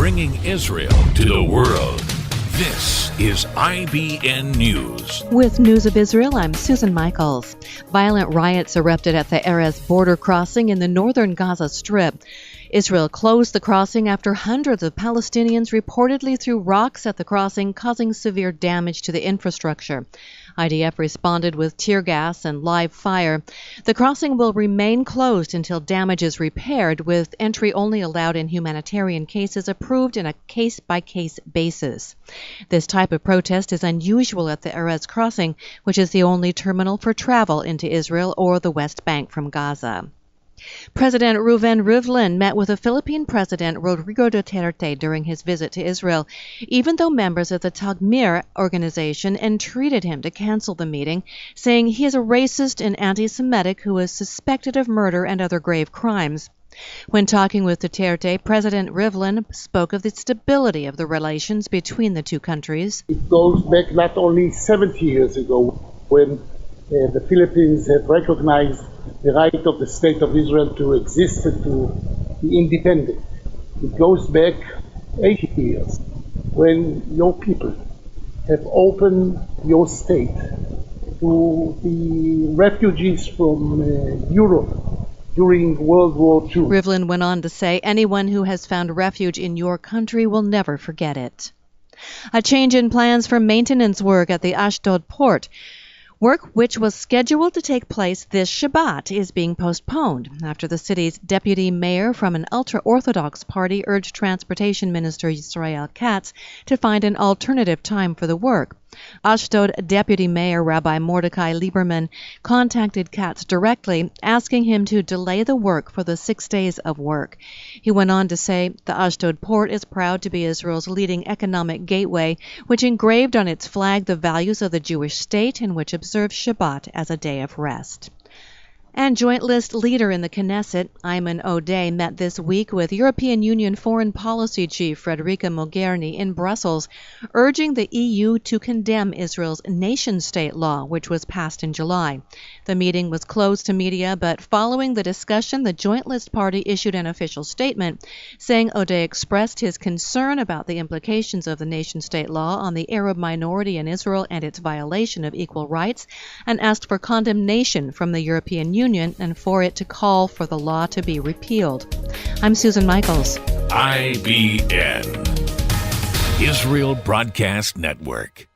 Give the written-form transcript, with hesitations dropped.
bringing Israel to the world. This is IBN News. With News of Israel, I'm Susan Michaels. Violent riots erupted at the Erez border crossing in the northern Gaza Strip. Israel closed the crossing after hundreds of Palestinians reportedly threw rocks at the crossing, causing severe damage to the infrastructure. IDF responded with tear gas and live fire. The crossing will remain closed until damage is repaired, with entry only allowed in humanitarian cases approved in a case-by-case basis. This type of protest is unusual at the Erez crossing, which is the only terminal for travel into Israel or the West Bank from Gaza. President Reuven Rivlin met with the Philippine President Rodrigo Duterte during his visit to Israel, even though members of the Tagmir organization entreated him to cancel the meeting, saying he is a racist and anti-Semitic who is suspected of murder and other grave crimes. When talking with Duterte, President Rivlin spoke of the stability of the relations between the two countries. It goes back not only 70 years ago when the Philippines have recognized the right of the State of Israel to exist and to be independent. It goes back 80 years when your people have opened your state to the refugees from Europe during World War II. Rivlin went on to say, anyone who has found refuge in your country will never forget it. A change in plans for maintenance work at the Ashdod port. Work which was scheduled to take place this Shabbat is being postponed after the city's deputy mayor from an ultra-Orthodox party urged Transportation Minister Yisrael Katz to find an alternative time for the work. Ashdod Deputy Mayor Rabbi Mordecai Lieberman contacted Katz directly, asking him to delay the work for the 6 days of work. He went on to say the Ashdod port is proud to be Israel's leading economic gateway, which engraved on its flag the values of the Jewish state and which observes Shabbat as a day of rest. And Joint List leader in the Knesset, Ayman Odeh, met this week with European Union Foreign Policy Chief Federica Mogherini in Brussels, urging the EU to condemn Israel's nation-state law, which was passed in July. The meeting was closed to media, but following the discussion, the Joint List party issued an official statement, saying Odeh expressed his concern about the implications of the nation-state law on the Arab minority in Israel and its violation of equal rights, and asked for condemnation from the European Union and for it to call for the law to be repealed. I'm Susan Michaels. IBN, Israel Broadcast Network.